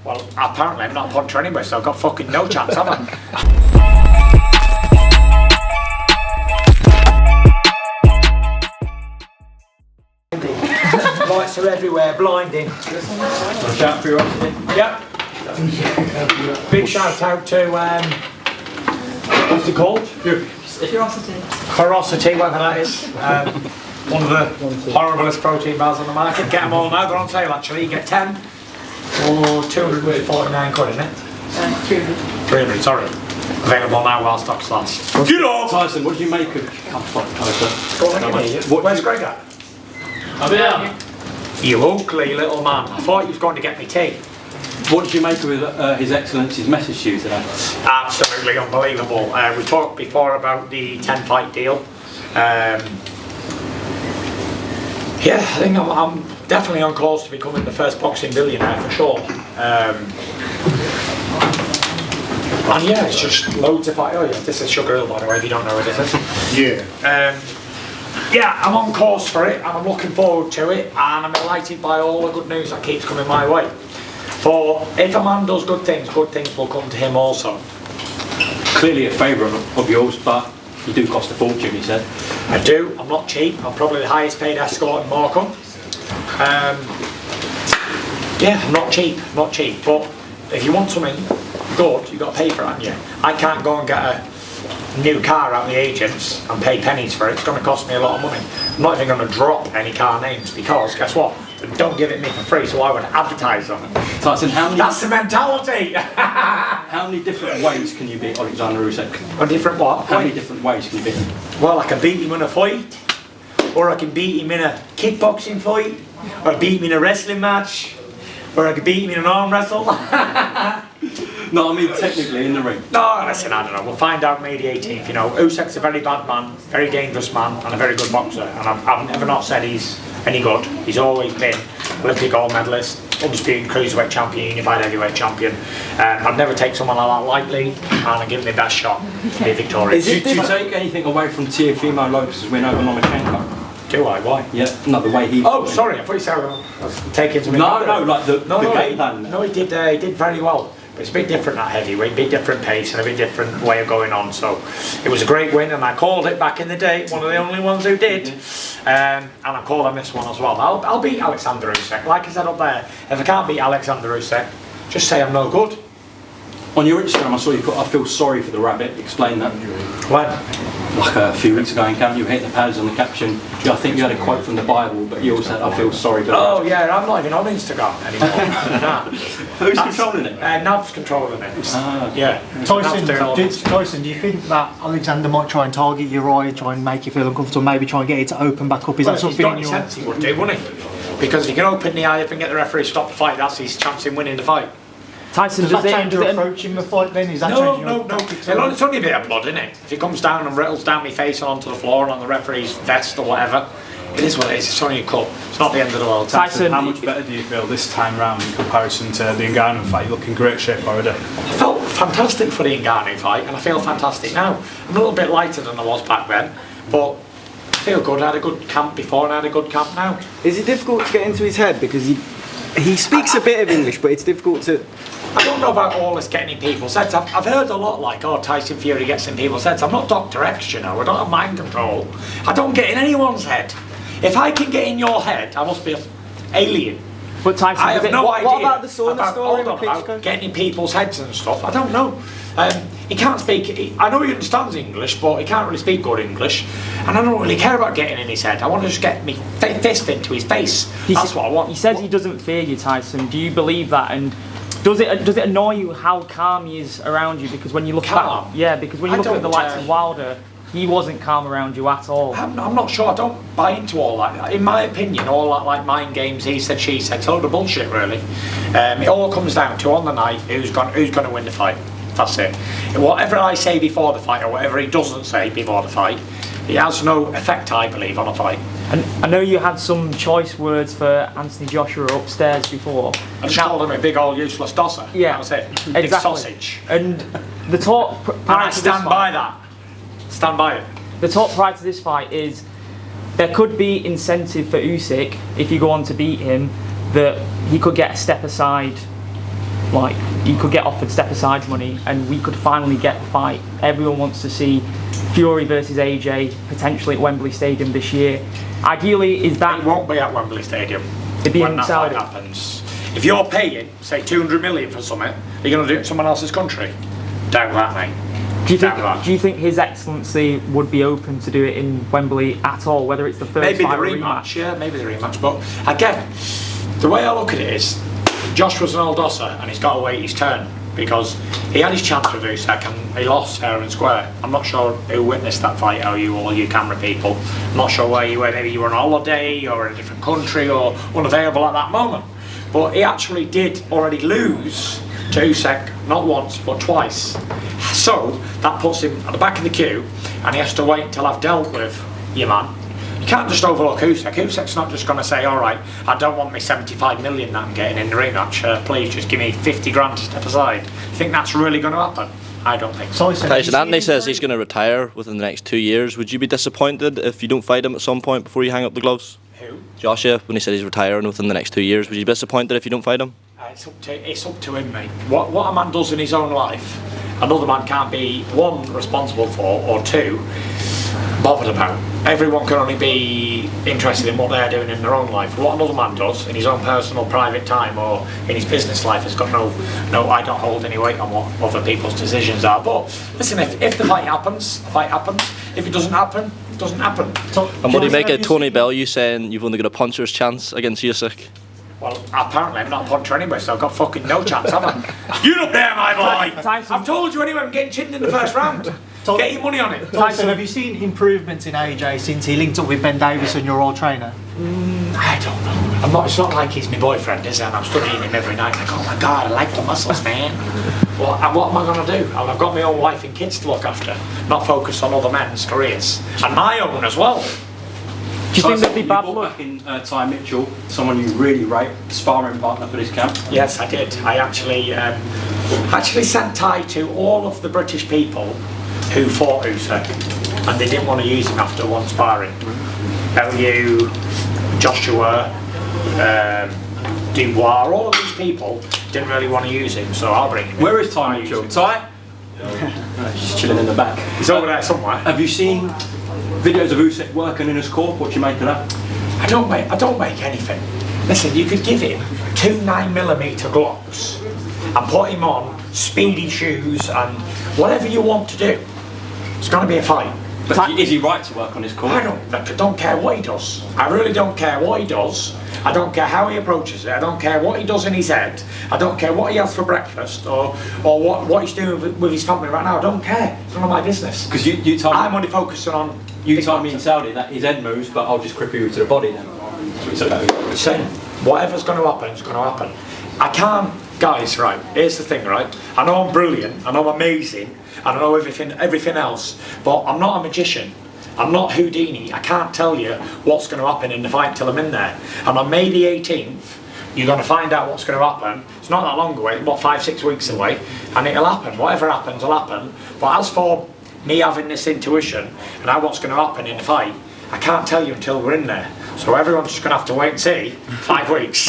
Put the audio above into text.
Well, apparently I'm not a puncher anyway, so I've got fucking no chance, have I? Lights are everywhere, blinding. Shout for your Yep. Big shout out to what's it called? Ferocity, whatever that is. One of the horriblest protein bars on the market. Get them all now, they're on sale actually. You get 10 for 249 quid, isn't it? 300, sorry. Available now while stocks last. Get on! Tyson, what did you make of Tyson? Where's Greg at? I'm here. You ugly little man. I thought you was going to get me tea. What did you make of His Excellency's message to you today? Absolutely unbelievable. We talked before about the 10 fight deal. Yeah, I think I'm definitely on course to becoming the first boxing billionaire for sure. And yeah, it's just loads of fight. Oh yeah, this is Sugar Hill by the way, if you don't know what this is. Yeah. Yeah, I'm on course for it and I'm looking forward to it, and I'm delighted by all the good news that keeps coming my way. For if a man does good things will come to him also. Clearly a favourite of yours, but you do cost a fortune, he said. I do, I'm not cheap, I'm probably the highest paid escort in Morecambe. Yeah, I'm not cheap, but if you want something good, you've got to pay for it, haven't you? I can't go and get a new car out of the agents and pay pennies for it. It's going to cost me a lot of money. I'm not even going to drop any car names because, guess what? They don't give it me for free, so I would advertise on it. Tyson, That's the mentality! How many different ways can you beat Oleksandr Usyk? A different what? How many different ways can you beat him? Well, I can beat him in a fight, or I can beat him in a kickboxing fight, or beat him in a wrestling match, or I could beat him in an arm wrestle. No, I mean technically in the ring. No, listen, I don't know. We'll find out May the 18th. You know, Usyk's a very bad man, very dangerous man, and a very good boxer. And I've never not said he's any good. He's always been Olympic gold medalist, undisputed cruiserweight champion, unified heavyweight champion. I'd never take someone like that lightly, and I'd give him the best shot to be victorious. Do you take anything away from Teofimo Lopez's win over Lomachenko? Do I? Why? Yeah, no, the way he... Oh, sorry, I thought you said I was taking something. No, like the game plan. No, he did very well. But it's a bit different at heavyweight, a bit different pace and a bit different way of going on. So it was a great win, and I called it back in the day, one of the only ones who did. And I called on this one as well. I'll beat Oleksandr Usyk. Like I said up there, if I can't beat Oleksandr Usyk, just say I'm no good. On your Instagram, I saw you put, I feel sorry for the rabbit. Explain that. When? Like a few weeks ago in camp, you hit the pads on the caption. I think you had a quote from the Bible, but you also said, I feel sorry for the rabbit. Oh yeah, I'm not even on Instagram anymore. Nah. Who's controlling it? Nav's controlling it. Yeah. Tyson, do you think that Alexander might try and target your eye, try and make you feel uncomfortable, maybe try and get it to open back up? Is that something in your... sense, he would do, wouldn't he? Because if he can open the eye up and get the referee to stop the fight, that's his chance in winning the fight. Tyson, does that change your approach in the fight then? Is that no. It's only a bit of blood, isn't it? If he comes down and rattles down my face and onto the floor and on the referee's vest or whatever, it is what it is. It's only a cut. It's not the end of the world. Tyson, how much better do you feel this time round in comparison to the Ngannou fight? You look in great shape already. I felt fantastic for the Ngannou fight, and I feel fantastic now. I'm a little bit lighter than I was back then, but I feel good. I had a good camp before and I had a good camp now. Is it difficult to get into his head because he speaks a bit of English, but it's difficult to... I don't know about all this getting in people's heads. I've heard a lot like, oh, Tyson Fury gets in people's heads. I'm not Dr. X, you know. I don't have mind control. I don't get in anyone's head. If I can get in your head, I must be an alien. But Tyson, I have no idea. What about the sauna story? About getting in people's heads and stuff. I don't know. He can't speak. I know he understands English, but he can't really speak good English. And I don't really care about getting in his head. I want to just get me fist into his face. That's what I want. He says he doesn't fear you, Tyson. Do you believe that? And does it annoy you how calm he is around you? Because when you look calm? back, yeah, because when you look at the likes of Wilder, he wasn't calm around you at all. I'm not sure. I don't buy into all that. In my opinion, all that like mind games, he said, she said, it's a load of bullshit, really. It all comes down to on the night who's going to win the fight. That's it. Whatever I say before the fight or whatever he doesn't say before the fight, it has no effect, I believe, on a fight. And I know you had some choice words for Anthony Joshua upstairs before. I just called him a big old useless dosser. Yeah, that was it. Exactly. Big sausage. And the talk prior to stand by that. Stand by it. The talk prior to this fight is there could be incentive for Usyk if you go on to beat him, that he could get a step aside like you could get offered step aside money, and we could finally get the fight everyone wants to see, Fury versus AJ, potentially at Wembley Stadium this year. Ideally, is that... It won't be at Wembley Stadium It'd be when in that Saudi. fight happens. If you're paying, say, 200 million for something, are you going to do it in someone else's country? Doubt that, mate. Do you think His Excellency would be open to do it in Wembley at all, whether it's the first Maybe the fight or rematch, yeah, maybe the rematch. But again, the way I look at it is, Joshua's an old dosser and he's got to wait his turn, because he had his chance with Usyk and he lost fair and square. I'm not sure who witnessed that fight, or you, all you camera people. I'm not sure where you were. Maybe you were on holiday or in a different country or unavailable at that moment. But he actually did already lose to Usyk, not once but twice. So that puts him at the back of the queue, and he has to wait until I've dealt with your man. You can't just overlook Usyk. Usyk's not just going to say, all right, I don't want me 75 million that I'm getting in the rematch, please just give me 50 grand to step aside. You think that's really going to happen? I don't think so. Tyson, Anthony says he's going to retire within the next 2 years. Would you be disappointed if you don't fight him at some point before you hang up the gloves? Who? Joshua, when he said he's retiring within the next 2 years, would you be disappointed if you don't fight him? It's up to him, mate. What a man does in his own life, another man can't be, one, responsible for, or two, bothered about. Everyone can only be interested in what they're doing in their own life. What another man does in his own personal private time or in his business life has got no I don't hold any weight on what other people's decisions are. But listen, if the fight happens, the fight happens. If it doesn't happen, it doesn't happen. And what do you make of Tony Bellew saying you've only got a puncher's chance against Usyk? Well, apparently I'm not a puncher anyway, so I've got fucking no chance, have I? You look there, my boy! Tyson. I've told you anyway, I'm getting chinned in the first round. Get your money on it. Tyson, have you seen improvements in AJ since he linked up with Ben Davison, your old trainer? I don't know. It's not like he's my boyfriend, is it? And I'm studying him every night and I go, oh my god, I like the muscles, man. What am I going to do? I've got my own wife and kids to look after, not focus on other men's careers. And my own as well. Do you think that'd be you bad brought luck? back in Ty Mitchell, someone you really rate, sparring partner for this camp? Yes, I did. I actually sent Ty to all of the British people who fought Usyk, and they didn't want to use him after one sparring. Bellew, Joshua, Dubois, all of these people didn't really want to use him, so I'll bring him in. Where is Ty Mitchell? Ty? He's chilling in the back. He's over there somewhere. Have you seen videos of Usyk working in his corp? What do you make of that? I don't make anything. Listen, you could give him 2 9mm gloves and put him on speedy shoes and whatever you want to do. It's going to be a fight. But is he right to work on his corp? I don't care what he does. I really don't care what he does. I don't care how he approaches it. I don't care what he does in his head. I don't care what he has for breakfast or what he's doing with his family right now. I don't care. It's none of my business. Because you told me, I'm only focusing on... you told me in Saudi that his head moves, but I'll just cripple you to the body then. Same. Whatever's going to happen is going to happen. I can't... Guys, right, here's the thing, right? I know I'm brilliant, I know I'm amazing, and I know everything else, but I'm not a magician. I'm not Houdini. I can't tell you what's going to happen in the fight until I'm in there. And on May the 18th, you're going to find out what's going to happen. It's not that long away, about 5-6 weeks away, and it'll happen. Whatever happens will happen. But as for me having this intuition and how what's going to happen in the fight, I can't tell you until we're in there. So everyone's just going to have to wait and see 5 weeks.